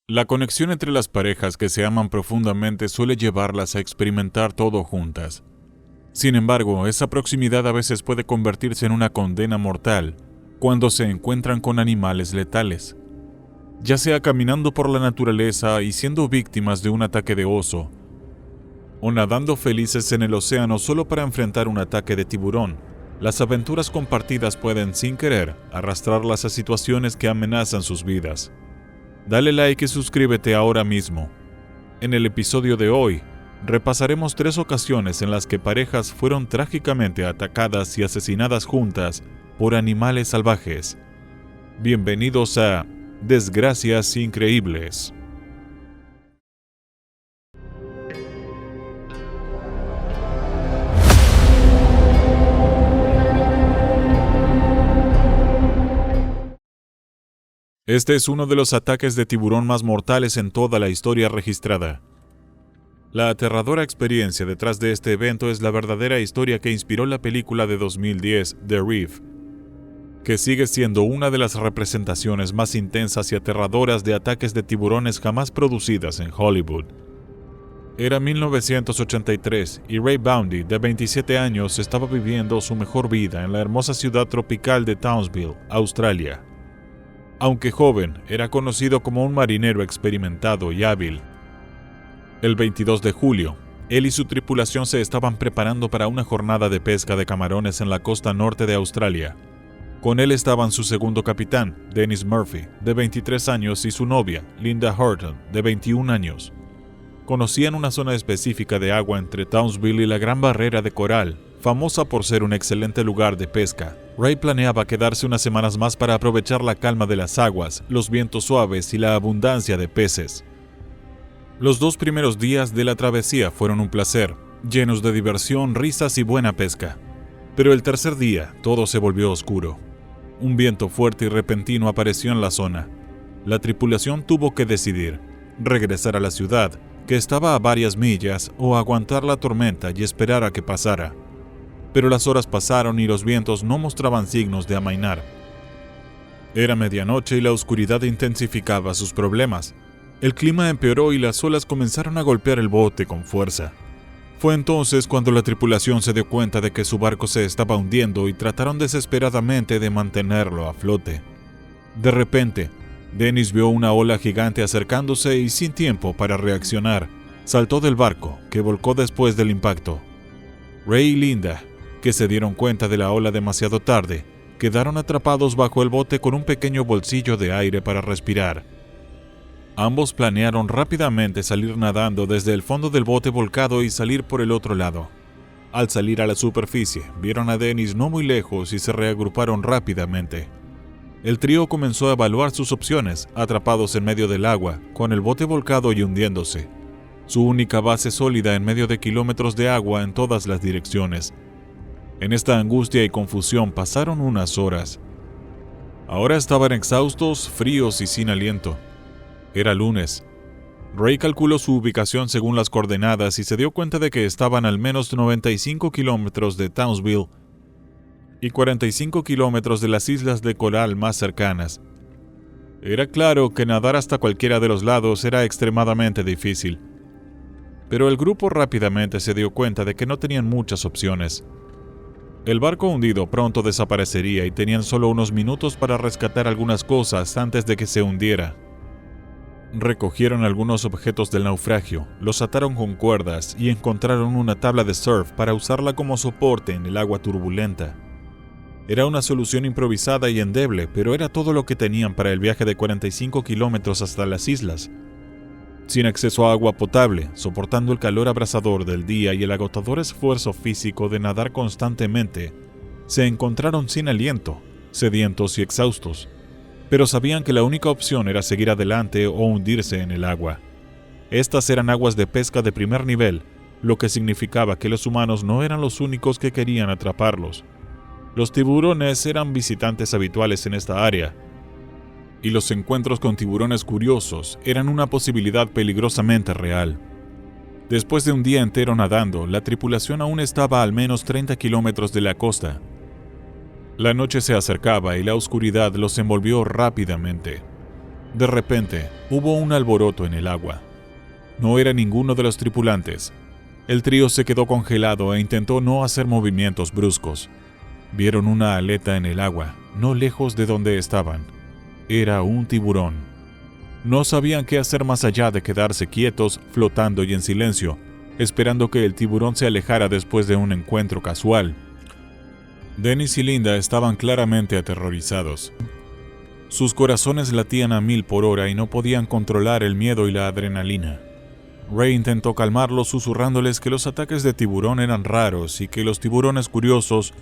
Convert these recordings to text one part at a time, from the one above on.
La conexión entre las parejas que se aman profundamente suele llevarlas a experimentar todo juntas. Sin embargo, esa proximidad a veces puede convertirse en una condena mortal cuando se encuentran con animales letales. Ya sea caminando por la naturaleza y siendo víctimas de un ataque de oso, o nadando felices en el océano solo para enfrentar un ataque de tiburón, las aventuras compartidas pueden, sin querer, arrastrarlas a situaciones que amenazan sus vidas. Dale like y suscríbete ahora mismo. En el episodio de hoy, repasaremos 3 ocasiones en las que parejas fueron trágicamente atacadas y asesinadas juntas por animales salvajes. Bienvenidos a Desgracias Increíbles. Este es uno de los ataques de tiburón más mortales en toda la historia registrada. La aterradora experiencia detrás de este evento es la verdadera historia que inspiró la película de 2010, The Reef, que sigue siendo una de las representaciones más intensas y aterradoras de ataques de tiburones jamás producidas en Hollywood. Era 1983 y Ray Bundy, de 27 años, estaba viviendo su mejor vida en la hermosa ciudad tropical de Townsville, Australia. Aunque joven, era conocido como un marinero experimentado y hábil. El 22 de julio, él y su tripulación se estaban preparando para una jornada de pesca de camarones en la costa norte de Australia. Con él estaban su segundo capitán, Dennis Murphy, de 23 años, y su novia, Linda Horton, de 21 años. Conocían una zona específica de agua entre Townsville y la Gran Barrera de Coral, famosa por ser un excelente lugar de pesca. Ray planeaba quedarse unas semanas más para aprovechar la calma de las aguas, los vientos suaves y la abundancia de peces. Los 2 primeros días de la travesía fueron un placer, llenos de diversión, risas y buena pesca. Pero el tercer día, todo se volvió oscuro. Un viento fuerte y repentino apareció en la zona. La tripulación tuvo que decidir: regresar a la ciudad, que estaba a varias millas, o aguantar la tormenta y esperar a que pasara. Pero las horas pasaron y los vientos no mostraban signos de amainar. Era medianoche y la oscuridad intensificaba sus problemas. El clima empeoró y las olas comenzaron a golpear el bote con fuerza. Fue entonces cuando la tripulación se dio cuenta de que su barco se estaba hundiendo y trataron desesperadamente de mantenerlo a flote. De repente, Dennis vio una ola gigante acercándose y, sin tiempo para reaccionar, saltó del barco, que volcó después del impacto. Ray y Linda, que se dieron cuenta de la ola demasiado tarde, quedaron atrapados bajo el bote con un pequeño bolsillo de aire para respirar. Ambos planearon rápidamente salir nadando desde el fondo del bote volcado y salir por el otro lado. Al salir a la superficie, vieron a Dennis no muy lejos y se reagruparon rápidamente. El trío comenzó a evaluar sus opciones, atrapados en medio del agua, con el bote volcado y hundiéndose. Su única base sólida en medio de kilómetros de agua en todas las direcciones. En esta angustia y confusión pasaron unas horas. Ahora estaban exhaustos, fríos y sin aliento. Era lunes. Ray calculó su ubicación según las coordenadas y se dio cuenta de que estaban al menos 95 kilómetros de Townsville y 45 kilómetros de las islas de coral más cercanas. Era claro que nadar hasta cualquiera de los lados era extremadamente difícil. Pero el grupo rápidamente se dio cuenta de que no tenían muchas opciones. El barco hundido pronto desaparecería y tenían solo unos minutos para rescatar algunas cosas antes de que se hundiera. Recogieron algunos objetos del naufragio, los ataron con cuerdas y encontraron una tabla de surf para usarla como soporte en el agua turbulenta. Era una solución improvisada y endeble, pero era todo lo que tenían para el viaje de 45 kilómetros hasta las islas. Sin acceso a agua potable, soportando el calor abrasador del día y el agotador esfuerzo físico de nadar constantemente, se encontraron sin aliento, sedientos y exhaustos. Pero sabían que la única opción era seguir adelante o hundirse en el agua. Estas eran aguas de pesca de primer nivel, lo que significaba que los humanos no eran los únicos que querían atraparlos. Los tiburones eran visitantes habituales en esta área, y los encuentros con tiburones curiosos eran una posibilidad peligrosamente real. Después de un día entero nadando, la tripulación aún estaba a al menos 30 kilómetros de la costa. La noche se acercaba y la oscuridad los envolvió rápidamente. De repente, hubo un alboroto en el agua. No era ninguno de los tripulantes. El trío se quedó congelado e intentó no hacer movimientos bruscos. Vieron una aleta en el agua, no lejos de donde estaban. Era un tiburón. No sabían qué hacer más allá de quedarse quietos, flotando y en silencio, esperando que el tiburón se alejara después de un encuentro casual. Dennis y Linda estaban claramente aterrorizados. Sus corazones latían a 1000 por hora y no podían controlar el miedo y la adrenalina. Ray intentó calmarlos susurrándoles que los ataques de tiburón eran raros y que los tiburones curiosos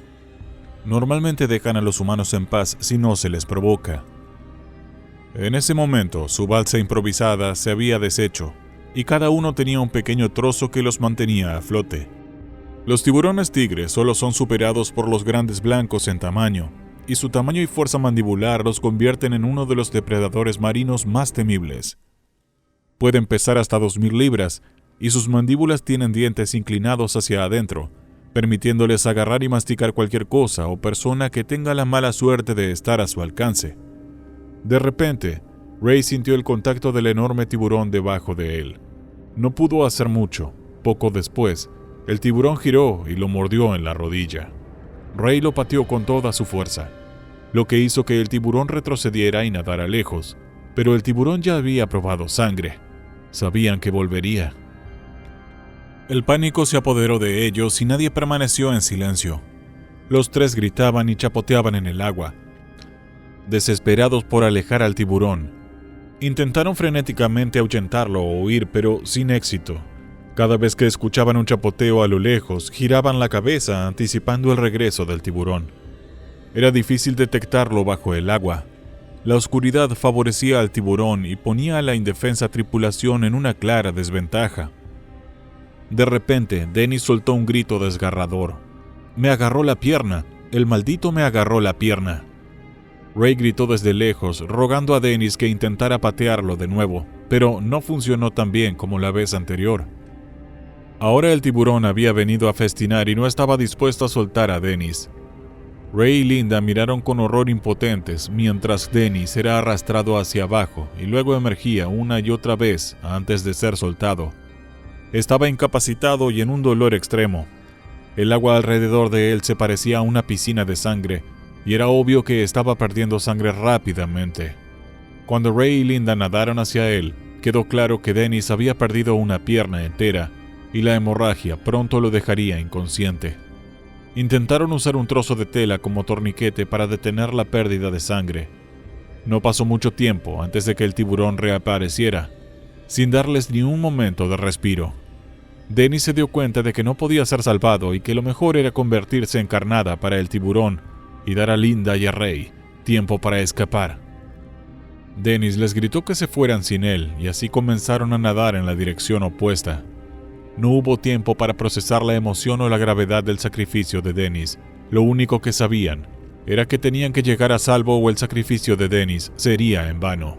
normalmente dejan a los humanos en paz si no se les provoca. En ese momento, su balsa improvisada se había deshecho y cada uno tenía un pequeño trozo que los mantenía a flote. Los tiburones tigres solo son superados por los grandes blancos en tamaño, y su tamaño y fuerza mandibular los convierten en uno de los depredadores marinos más temibles. Pueden pesar hasta 2000 libras, y sus mandíbulas tienen dientes inclinados hacia adentro, permitiéndoles agarrar y masticar cualquier cosa o persona que tenga la mala suerte de estar a su alcance. De repente, Ray sintió el contacto del enorme tiburón debajo de él. No pudo hacer mucho. Poco después, el tiburón giró y lo mordió en la rodilla. Ray lo pateó con toda su fuerza, lo que hizo que el tiburón retrocediera y nadara lejos, pero el tiburón ya había probado sangre. Sabían que volvería. El pánico se apoderó de ellos y nadie permaneció en silencio. Los tres gritaban y chapoteaban en el agua, desesperados por alejar al tiburón. Intentaron frenéticamente ahuyentarlo o huir, pero sin éxito. Cada vez que escuchaban un chapoteo a lo lejos, giraban la cabeza anticipando el regreso del tiburón. Era difícil detectarlo bajo el agua. La oscuridad favorecía al tiburón y ponía a la indefensa tripulación en una clara desventaja. De repente, Dennis soltó un grito desgarrador. «Me agarró la pierna. El maldito me agarró la pierna». Ray gritó desde lejos, rogando a Dennis que intentara patearlo de nuevo, pero no funcionó tan bien como la vez anterior. Ahora el tiburón había venido a festinar y no estaba dispuesto a soltar a Dennis. Ray y Linda miraron con horror impotentes mientras Dennis era arrastrado hacia abajo y luego emergía una y otra vez antes de ser soltado. Estaba incapacitado y en un dolor extremo. El agua alrededor de él se parecía a una piscina de sangre y era obvio que estaba perdiendo sangre rápidamente. Cuando Ray y Linda nadaron hacia él, quedó claro que Dennis había perdido una pierna entera y la hemorragia pronto lo dejaría inconsciente. Intentaron usar un trozo de tela como torniquete para detener la pérdida de sangre. No pasó mucho tiempo antes de que el tiburón reapareciera, sin darles ni un momento de respiro. Dennis se dio cuenta de que no podía ser salvado y que lo mejor era convertirse en carnada para el tiburón y dar a Linda y a Ray tiempo para escapar. Dennis les gritó que se fueran sin él y así comenzaron a nadar en la dirección opuesta. No hubo tiempo para procesar la emoción o la gravedad del sacrificio de Dennis. Lo único que sabían era que tenían que llegar a salvo o el sacrificio de Dennis sería en vano.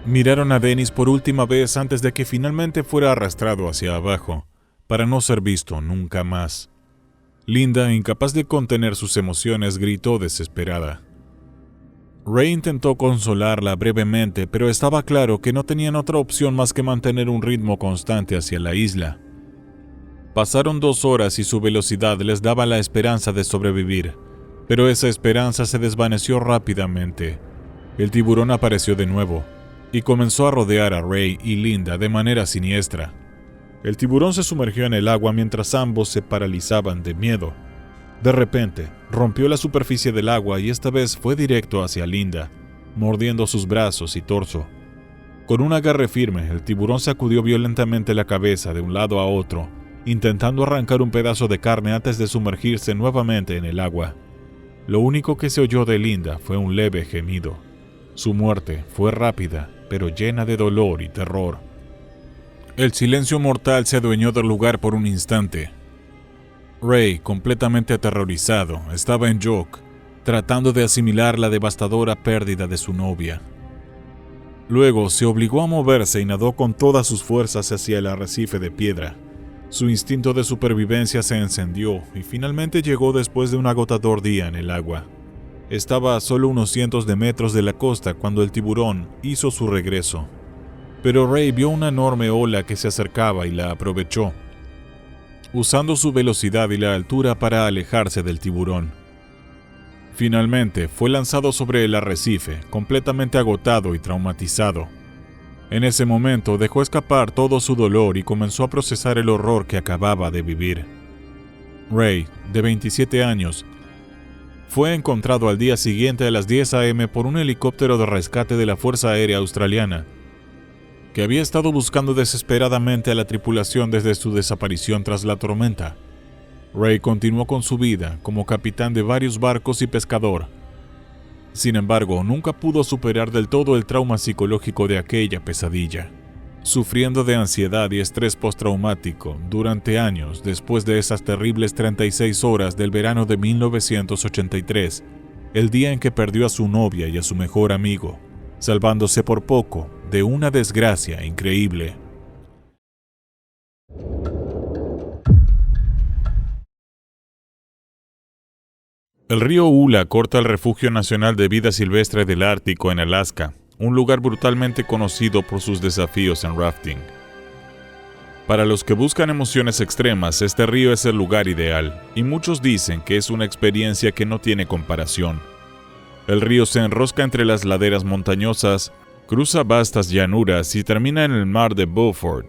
Miraron a Dennis por última vez antes de que finalmente fuera arrastrado hacia abajo, para no ser visto nunca más. Linda, incapaz de contener sus emociones, gritó desesperada. Ray intentó consolarla brevemente, pero estaba claro que no tenían otra opción más que mantener un ritmo constante hacia la isla. Pasaron 2 horas y su velocidad les daba la esperanza de sobrevivir, pero esa esperanza se desvaneció rápidamente. El tiburón apareció de nuevo y comenzó a rodear a Ray y Linda de manera siniestra. El tiburón se sumergió en el agua mientras ambos se paralizaban de miedo. De repente, rompió la superficie del agua y esta vez fue directo hacia Linda, mordiendo sus brazos y torso. Con un agarre firme, el tiburón sacudió violentamente la cabeza de un lado a otro, intentando arrancar un pedazo de carne antes de sumergirse nuevamente en el agua. Lo único que se oyó de Linda fue un leve gemido. Su muerte fue rápida, pero llena de dolor y terror. El silencio mortal se adueñó del lugar por un instante. Ray, completamente aterrorizado, estaba en shock, tratando de asimilar la devastadora pérdida de su novia. Luego se obligó a moverse y nadó con todas sus fuerzas hacia el arrecife de piedra. Su instinto de supervivencia se encendió y finalmente llegó después de un agotador día en el agua. Estaba a solo unos cientos de metros de la costa cuando el tiburón hizo su regreso. Pero Ray vio una enorme ola que se acercaba y la aprovechó, usando su velocidad y la altura para alejarse del tiburón. Finalmente, fue lanzado sobre el arrecife, completamente agotado y traumatizado. En ese momento dejó escapar todo su dolor y comenzó a procesar el horror que acababa de vivir. Ray, de 27 años, fue encontrado al día siguiente a las 10 a.m. por un helicóptero de rescate de la Fuerza Aérea Australiana, que había estado buscando desesperadamente a la tripulación desde su desaparición tras la tormenta. Ray continuó con su vida como capitán de varios barcos y pescador. Sin embargo, nunca pudo superar del todo el trauma psicológico de aquella pesadilla, sufriendo de ansiedad y estrés postraumático durante años después de esas terribles 36 horas del verano de 1983, el día en que perdió a su novia y a su mejor amigo, salvándose por poco de una desgracia increíble. El río Ula corta el Refugio Nacional de Vida Silvestre del Ártico en Alaska, un lugar brutalmente conocido por sus desafíos en rafting. Para los que buscan emociones extremas, este río es el lugar ideal, y muchos dicen que es una experiencia que no tiene comparación. El río se enrosca entre las laderas montañosas, cruza vastas llanuras y termina en el mar de Beaufort.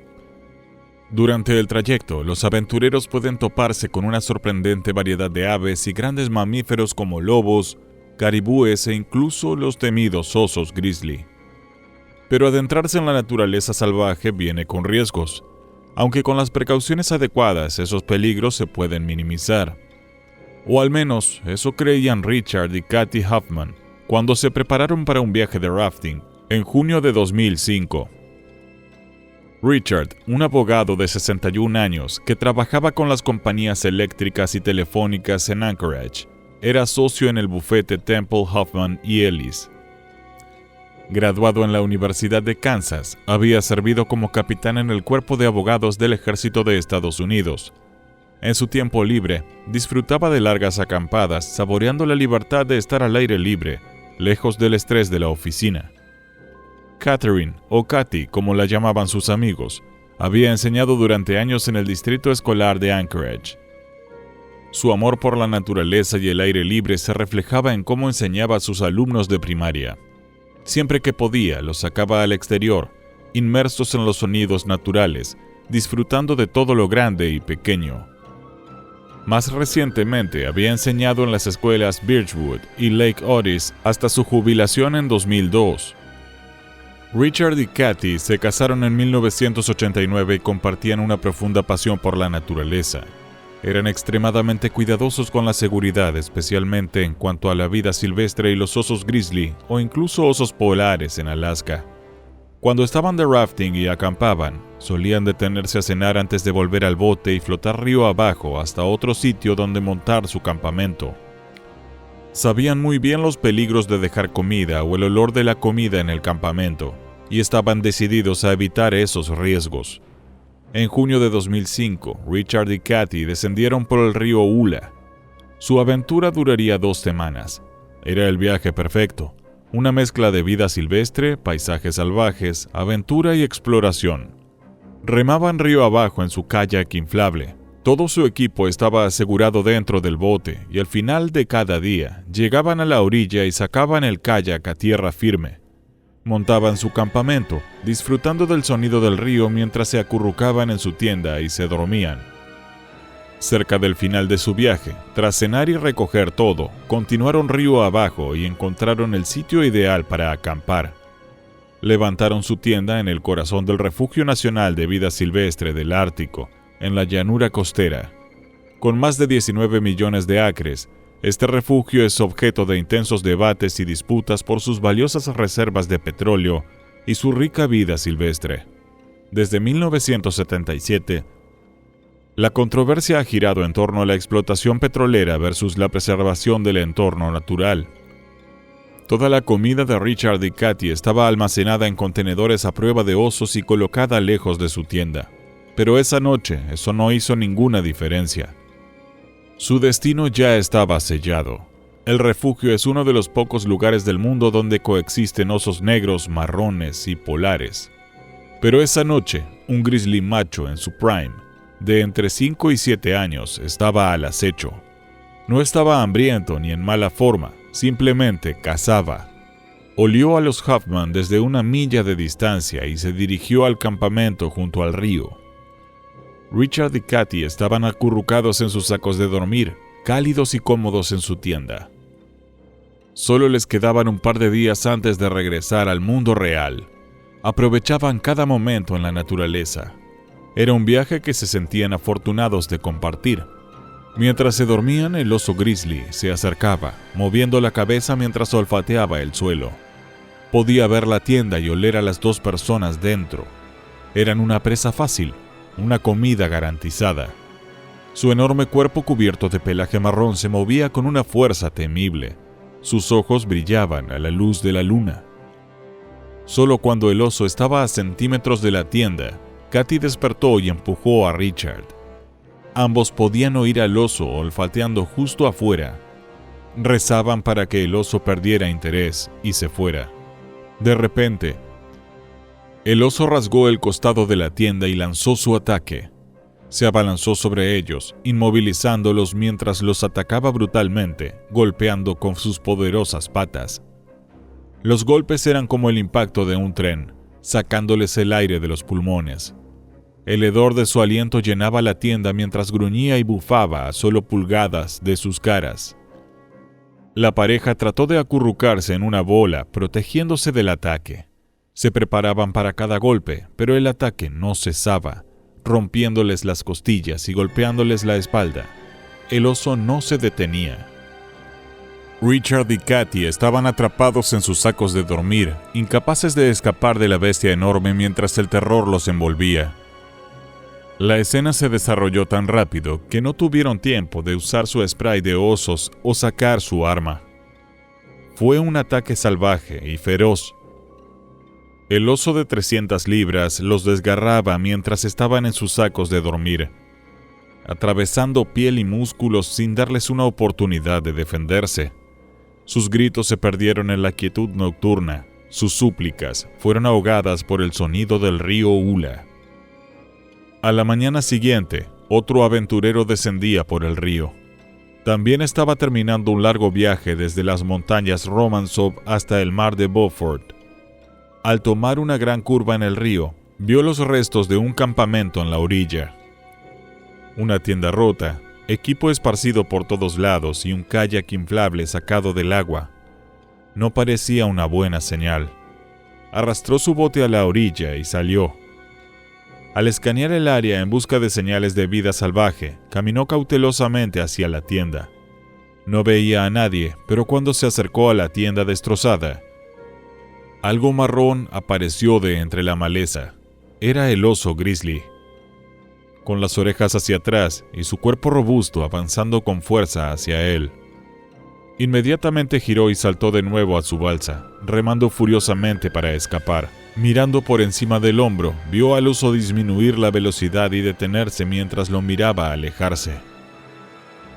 Durante el trayecto, los aventureros pueden toparse con una sorprendente variedad de aves y grandes mamíferos como lobos, caribúes e incluso los temidos osos grizzly. Pero adentrarse en la naturaleza salvaje viene con riesgos, aunque con las precauciones adecuadas esos peligros se pueden minimizar. O al menos eso creían Richard y Kathy Huffman cuando se prepararon para un viaje de rafting en junio de 2005. Richard, un abogado de 61 años que trabajaba con las compañías eléctricas y telefónicas en Anchorage, era socio en el bufete Temple, Hoffman y Ellis. Graduado en la Universidad de Kansas, había servido como capitán en el Cuerpo de Abogados del Ejército de Estados Unidos. En su tiempo libre, disfrutaba de largas acampadas, saboreando la libertad de estar al aire libre, lejos del estrés de la oficina. Catherine, o Kathy, como la llamaban sus amigos, había enseñado durante años en el distrito escolar de Anchorage. Su amor por la naturaleza y el aire libre se reflejaba en cómo enseñaba a sus alumnos de primaria. Siempre que podía, los sacaba al exterior, inmersos en los sonidos naturales, disfrutando de todo lo grande y pequeño. Más recientemente había enseñado en las escuelas Birchwood y Lake Otis hasta su jubilación en 2002. Richard y Kathy se casaron en 1989 y compartían una profunda pasión por la naturaleza. Eran extremadamente cuidadosos con la seguridad, especialmente en cuanto a la vida silvestre y los osos grizzly o incluso osos polares en Alaska. Cuando estaban de rafting y acampaban, solían detenerse a cenar antes de volver al bote y flotar río abajo hasta otro sitio donde montar su campamento. Sabían muy bien los peligros de dejar comida o el olor de la comida en el campamento, y estaban decididos a evitar esos riesgos. En junio de 2005, Richard y Kathy descendieron por el río Ula. Su aventura duraría 2 semanas. Era el viaje perfecto, una mezcla de vida silvestre, paisajes salvajes, aventura y exploración. Remaban río abajo en su kayak inflable. Todo su equipo estaba asegurado dentro del bote y al final de cada día llegaban a la orilla y sacaban el kayak a tierra firme. Montaban su campamento, disfrutando del sonido del río mientras se acurrucaban en su tienda y se dormían. Cerca del final de su viaje, tras cenar y recoger todo, continuaron río abajo y encontraron el sitio ideal para acampar. Levantaron su tienda en el corazón del Refugio Nacional de Vida Silvestre del Ártico, en la llanura costera. Con más de 19 millones de acres, este refugio es objeto de intensos debates y disputas por sus valiosas reservas de petróleo y su rica vida silvestre. Desde 1977, la controversia ha girado en torno a la explotación petrolera versus la preservación del entorno natural. Toda la comida de Richard y Kathy estaba almacenada en contenedores a prueba de osos y colocada lejos de su tienda. Pero esa noche eso no hizo ninguna diferencia. Su destino ya estaba sellado. El refugio es uno de los pocos lugares del mundo donde coexisten osos negros, marrones y polares. Pero esa noche, un grizzly macho en su prime, de entre 5 y 7 años, estaba al acecho. No estaba hambriento ni en mala forma, simplemente cazaba. Olió a los Huffman desde una milla de distancia y se dirigió al campamento junto al río. Richard y Katy estaban acurrucados en sus sacos de dormir, cálidos y cómodos en su tienda. Solo les quedaban un par de días antes de regresar al mundo real. Aprovechaban cada momento en la naturaleza. Era un viaje que se sentían afortunados de compartir. Mientras se dormían, el oso grizzly se acercaba, moviendo la cabeza mientras olfateaba el suelo. Podía ver la tienda y oler a las 2 personas dentro. Eran una presa fácil, una comida garantizada. Su enorme cuerpo cubierto de pelaje marrón se movía con una fuerza temible. Sus ojos brillaban a la luz de la luna. Solo cuando el oso estaba a centímetros de la tienda, Katy despertó y empujó a Richard. Ambos podían oír al oso olfateando justo afuera. Rezaban para que el oso perdiera interés y se fuera. De repente, el oso rasgó el costado de la tienda y lanzó su ataque. Se abalanzó sobre ellos, inmovilizándolos mientras los atacaba brutalmente, golpeando con sus poderosas patas. Los golpes eran como el impacto de un tren, sacándoles el aire de los pulmones. El hedor de su aliento llenaba la tienda mientras gruñía y bufaba a solo pulgadas de sus caras. La pareja trató de acurrucarse en una bola, protegiéndose del ataque. Se preparaban para cada golpe, pero el ataque no cesaba, rompiéndoles las costillas y golpeándoles la espalda. El oso no se detenía. Richard y Katy estaban atrapados en sus sacos de dormir, incapaces de escapar de la bestia enorme mientras el terror los envolvía. La escena se desarrolló tan rápido que no tuvieron tiempo de usar su spray de osos o sacar su arma. Fue un ataque salvaje y feroz. El oso de 300 libras los desgarraba mientras estaban en sus sacos de dormir, atravesando piel y músculos sin darles una oportunidad de defenderse. Sus gritos se perdieron en la quietud nocturna. Sus súplicas fueron ahogadas por el sonido del río Ula. A la mañana siguiente, otro aventurero descendía por el río. También estaba terminando un largo viaje desde las montañas Romanzov hasta el mar de Beaufort. Al tomar una gran curva en el río, vio los restos de un campamento en la orilla. Una tienda rota, equipo esparcido por todos lados y un kayak inflable sacado del agua. No parecía una buena señal. Arrastró su bote a la orilla y salió. Al escanear el área en busca de señales de vida salvaje, caminó cautelosamente hacia la tienda. No veía a nadie, pero cuando se acercó a la tienda destrozada, algo marrón apareció de entre la maleza. Era el oso grizzly, con las orejas hacia atrás y su cuerpo robusto avanzando con fuerza hacia él. Inmediatamente giró y saltó de nuevo a su balsa, remando furiosamente para escapar. Mirando por encima del hombro, vio al oso disminuir la velocidad y detenerse mientras lo miraba alejarse.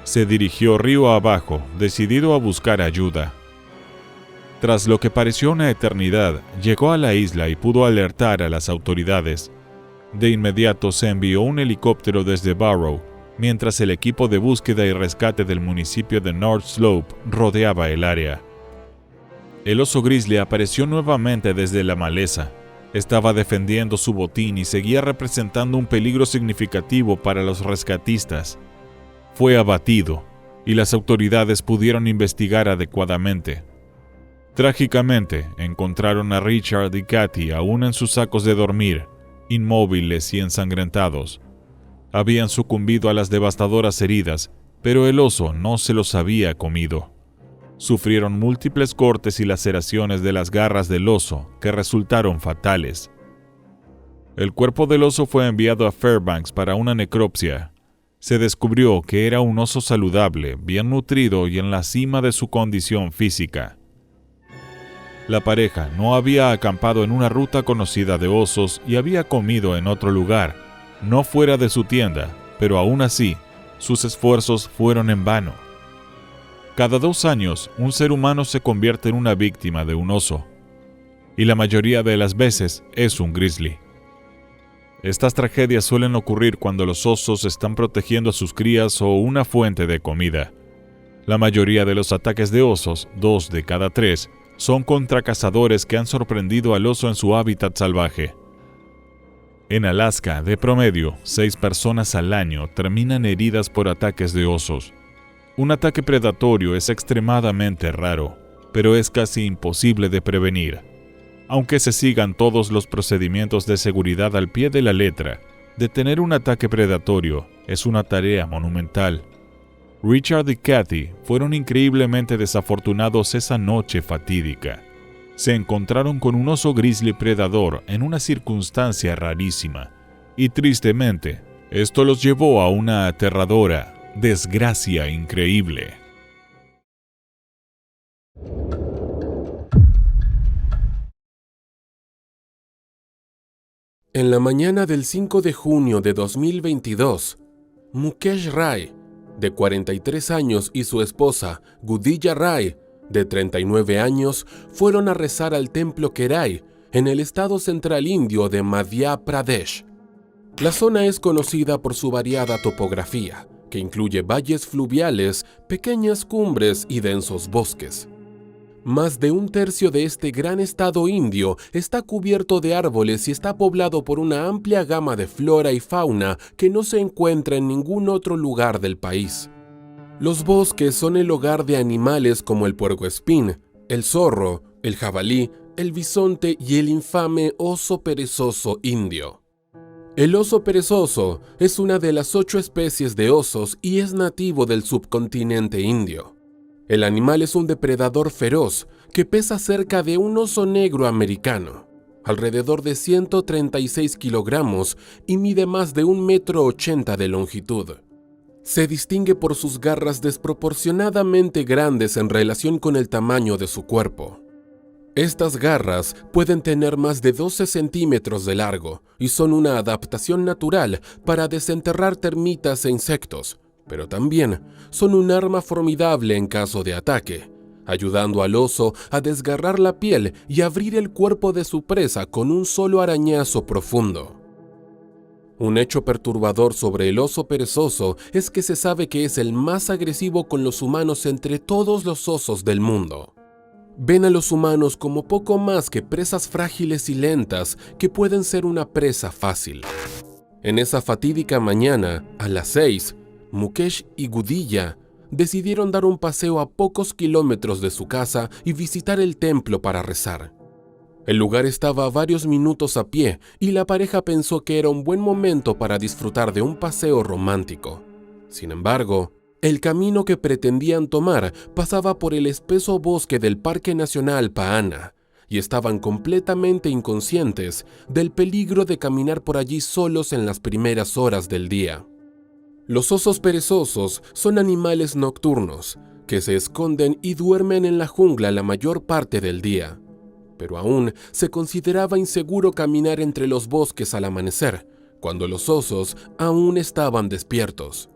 Se dirigió río abajo, decidido a buscar ayuda. Tras lo que pareció una eternidad, llegó a la isla y pudo alertar a las autoridades. De inmediato se envió un helicóptero desde Barrow, mientras el equipo de búsqueda y rescate del municipio de North Slope rodeaba el área. El oso grizzly apareció nuevamente desde la maleza. Estaba defendiendo su botín y seguía representando un peligro significativo para los rescatistas. Fue abatido, y las autoridades pudieron investigar adecuadamente. Trágicamente, encontraron a Richard y Katy aún en sus sacos de dormir, inmóviles y ensangrentados. Habían sucumbido a las devastadoras heridas, pero el oso no se los había comido. Sufrieron múltiples cortes y laceraciones de las garras del oso que resultaron fatales. El cuerpo del oso fue enviado a Fairbanks para una necropsia. Se descubrió que era un oso saludable, bien nutrido y en la cima de su condición física. La pareja no había acampado en una ruta conocida de osos y había comido en otro lugar, no fuera de su tienda, pero aún así, sus esfuerzos fueron en vano. Cada 2 años, un ser humano se convierte en una víctima de un oso, y la mayoría de las veces es un grizzly. Estas tragedias suelen ocurrir cuando los osos están protegiendo a sus crías o una fuente de comida. La mayoría de los ataques de osos, 2 de cada 3, son contra cazadores que han sorprendido al oso en su hábitat salvaje. En Alaska, de promedio, 6 personas al año terminan heridas por ataques de osos. Un ataque predatorio es extremadamente raro, pero es casi imposible de prevenir. Aunque se sigan todos los procedimientos de seguridad al pie de la letra, detener un ataque predatorio es una tarea monumental. Richard y Kathy fueron increíblemente desafortunados esa noche fatídica. Se encontraron con un oso grizzly predador en una circunstancia rarísima, y tristemente, esto los llevó a una aterradora desgracia increíble. En la mañana del 5 de junio de 2022, Mukesh Rai, de 43 años, y su esposa, Gudija Rai, de 39 años, fueron a rezar al templo Kerai, en el estado central indio de Madhya Pradesh. La zona es conocida por su variada topografía, que incluye valles fluviales, pequeñas cumbres y densos bosques. Más de un tercio de este gran estado indio está cubierto de árboles y está poblado por una amplia gama de flora y fauna que no se encuentra en ningún otro lugar del país. Los bosques son el hogar de animales como el puercoespín, el zorro, el jabalí, el bisonte y el infame oso perezoso indio. El oso perezoso es una de las 8 especies de osos y es nativo del subcontinente indio. El animal es un depredador feroz que pesa cerca de un oso negro americano, alrededor de 136 kilogramos y mide más de 1,80 m de longitud. Se distingue por sus garras desproporcionadamente grandes en relación con el tamaño de su cuerpo. Estas garras pueden tener más de 12 centímetros de largo y son una adaptación natural para desenterrar termitas e insectos, pero también son un arma formidable en caso de ataque, ayudando al oso a desgarrar la piel y abrir el cuerpo de su presa con un solo arañazo profundo. Un hecho perturbador sobre el oso perezoso es que se sabe que es el más agresivo con los humanos entre todos los osos del mundo. Ven a los humanos como poco más que presas frágiles y lentas que pueden ser una presa fácil. En esa fatídica mañana, a las 6, Mukesh y Gudija decidieron dar un paseo a pocos kilómetros de su casa y visitar el templo para rezar. El lugar estaba a varios minutos a pie y la pareja pensó que era un buen momento para disfrutar de un paseo romántico. Sin embargo, el camino que pretendían tomar pasaba por el espeso bosque del Parque Nacional Pahana y estaban completamente inconscientes del peligro de caminar por allí solos en las primeras horas del día. Los osos perezosos son animales nocturnos que se esconden y duermen en la jungla la mayor parte del día, pero aún se consideraba inseguro caminar entre los bosques al amanecer, cuando los osos aún estaban despiertos.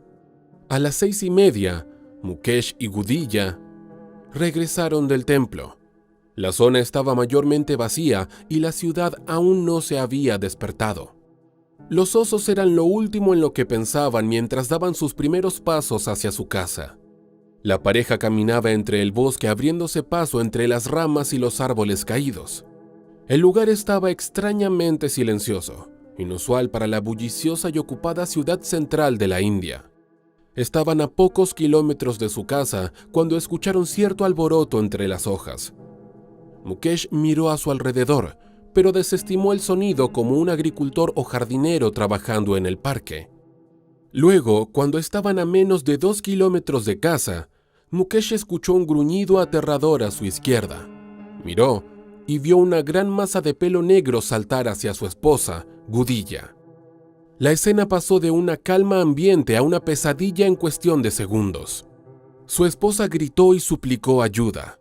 A las 6:30, Mukesh y Gudija regresaron del templo. La zona estaba mayormente vacía y la ciudad aún no se había despertado. Los osos eran lo último en lo que pensaban mientras daban sus primeros pasos hacia su casa. La pareja caminaba entre el bosque abriéndose paso entre las ramas y los árboles caídos. El lugar estaba extrañamente silencioso, inusual para la bulliciosa y ocupada ciudad central de la India. Estaban a pocos kilómetros de su casa cuando escucharon cierto alboroto entre las hojas. Mukesh miró a su alrededor, pero desestimó el sonido como un agricultor o jardinero trabajando en el parque. Luego, cuando estaban a menos de 2 kilómetros de casa, Mukesh escuchó un gruñido aterrador a su izquierda. Miró y vio una gran masa de pelo negro saltar hacia su esposa, Gudija. La escena pasó de una calma ambiente a una pesadilla en cuestión de segundos. Su esposa gritó y suplicó ayuda.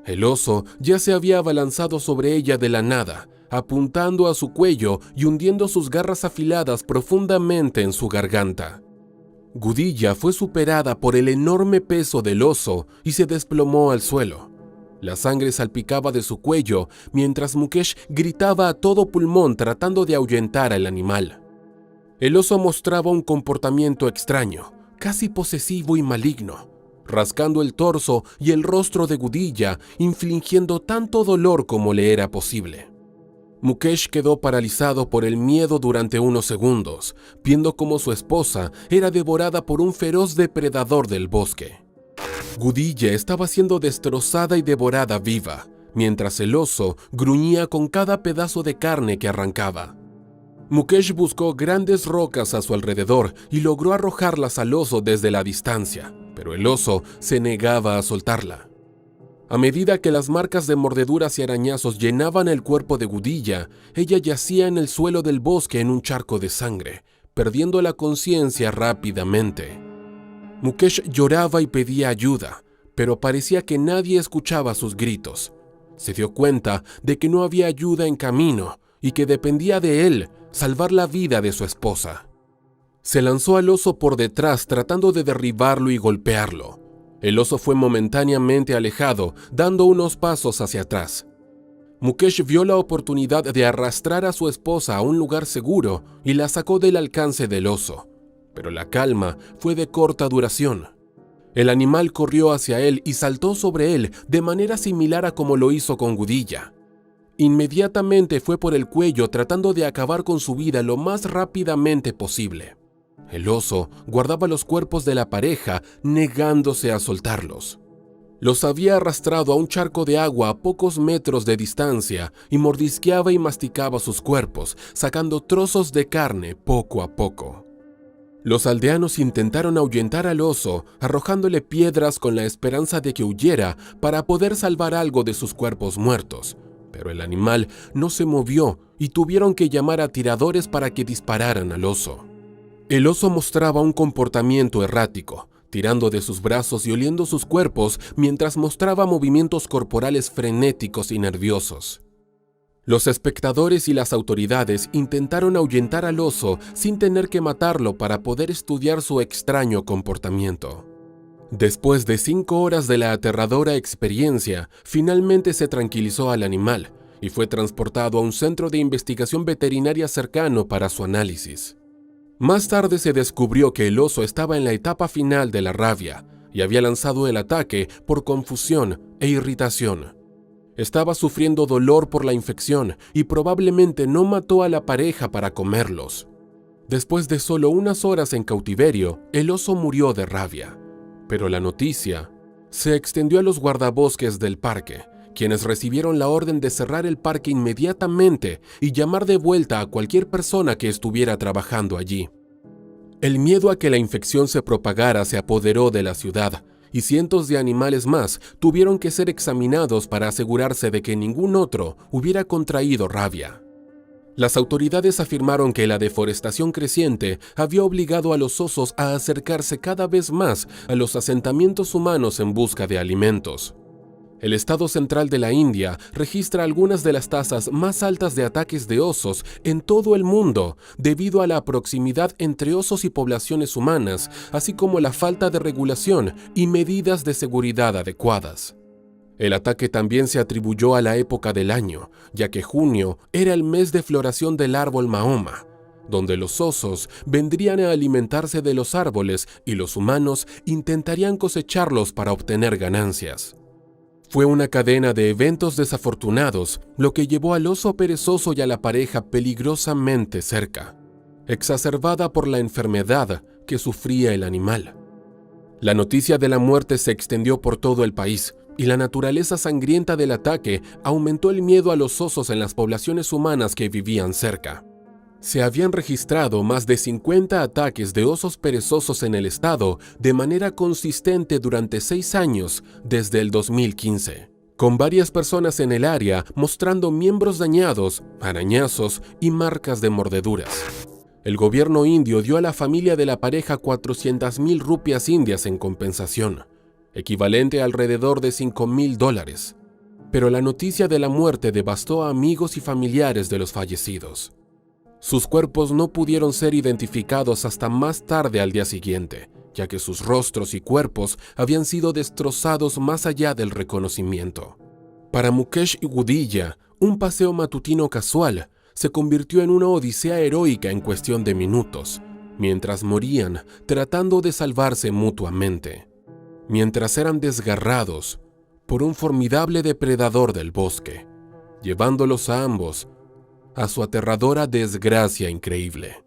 El oso ya se había abalanzado sobre ella de la nada, apuntando a su cuello y hundiendo sus garras afiladas profundamente en su garganta. Gudilla fue superada por el enorme peso del oso y se desplomó al suelo. La sangre salpicaba de su cuello mientras Mukesh gritaba a todo pulmón tratando de ahuyentar al animal. El oso mostraba un comportamiento extraño, casi posesivo y maligno, rascando el torso y el rostro de Gudilla, infligiendo tanto dolor como le era posible. Mukesh quedó paralizado por el miedo durante unos segundos, viendo cómo su esposa era devorada por un feroz depredador del bosque. Gudilla estaba siendo destrozada y devorada viva, mientras el oso gruñía con cada pedazo de carne que arrancaba. Mukesh buscó grandes rocas a su alrededor y logró arrojarlas al oso desde la distancia, pero el oso se negaba a soltarla. A medida que las marcas de mordeduras y arañazos llenaban el cuerpo de Gudilla, ella yacía en el suelo del bosque en un charco de sangre, perdiendo la conciencia rápidamente. Mukesh lloraba y pedía ayuda, pero parecía que nadie escuchaba sus gritos. Se dio cuenta de que no había ayuda en camino y que dependía de él salvar la vida de su esposa. Se lanzó al oso por detrás tratando de derribarlo y golpearlo. El oso fue momentáneamente alejado, dando unos pasos hacia atrás. Mukesh vio la oportunidad de arrastrar a su esposa a un lugar seguro y la sacó del alcance del oso. Pero la calma fue de corta duración. El animal corrió hacia él y saltó sobre él de manera similar a como lo hizo con Gudilla. Inmediatamente fue por el cuello tratando de acabar con su vida lo más rápidamente posible. El oso guardaba los cuerpos de la pareja, negándose a soltarlos. Los había arrastrado a un charco de agua a pocos metros de distancia y mordisqueaba y masticaba sus cuerpos, sacando trozos de carne poco a poco. Los aldeanos intentaron ahuyentar al oso, arrojándole piedras con la esperanza de que huyera para poder salvar algo de sus cuerpos muertos, pero el animal no se movió y tuvieron que llamar a tiradores para que dispararan al oso. El oso mostraba un comportamiento errático, tirando de sus brazos y oliendo sus cuerpos mientras mostraba movimientos corporales frenéticos y nerviosos. Los espectadores y las autoridades intentaron ahuyentar al oso sin tener que matarlo para poder estudiar su extraño comportamiento. Después de 5 horas de la aterradora experiencia, finalmente se tranquilizó al animal y fue transportado a un centro de investigación veterinaria cercano para su análisis. Más tarde se descubrió que el oso estaba en la etapa final de la rabia y había lanzado el ataque por confusión e irritación. Estaba sufriendo dolor por la infección y probablemente no mató a la pareja para comerlos. Después de solo unas horas en cautiverio, el oso murió de rabia. Pero la noticia se extendió a los guardabosques del parque, quienes recibieron la orden de cerrar el parque inmediatamente y llamar de vuelta a cualquier persona que estuviera trabajando allí. El miedo a que la infección se propagara se apoderó de la ciudad, y cientos de animales más tuvieron que ser examinados para asegurarse de que ningún otro hubiera contraído rabia. Las autoridades afirmaron que la deforestación creciente había obligado a los osos a acercarse cada vez más a los asentamientos humanos en busca de alimentos. El estado central de la India registra algunas de las tasas más altas de ataques de osos en todo el mundo debido a la proximidad entre osos y poblaciones humanas, así como la falta de regulación y medidas de seguridad adecuadas. El ataque también se atribuyó a la época del año, ya que junio era el mes de floración del árbol Mahoma, donde los osos vendrían a alimentarse de los árboles y los humanos intentarían cosecharlos para obtener ganancias. Fue una cadena de eventos desafortunados lo que llevó al oso perezoso y a la pareja peligrosamente cerca, exacerbada por la enfermedad que sufría el animal. La noticia de la muerte se extendió por todo el país y la naturaleza sangrienta del ataque aumentó el miedo a los osos en las poblaciones humanas que vivían cerca. Se habían registrado más de 50 ataques de osos perezosos en el estado de manera consistente durante 6 años desde el 2015, con varias personas en el área mostrando miembros dañados, arañazos y marcas de mordeduras. El gobierno indio dio a la familia de la pareja 400,000 rupias indias en compensación, equivalente a alrededor de $5,000, pero la noticia de la muerte devastó a amigos y familiares de los fallecidos. Sus cuerpos no pudieron ser identificados hasta más tarde al día siguiente, ya que sus rostros y cuerpos habían sido destrozados más allá del reconocimiento. Para Mukesh y Gudija, un paseo matutino casual se convirtió en una odisea heroica en cuestión de minutos, mientras morían tratando de salvarse mutuamente, mientras eran desgarrados por un formidable depredador del bosque, llevándolos a ambos a su aterradora desgracia increíble.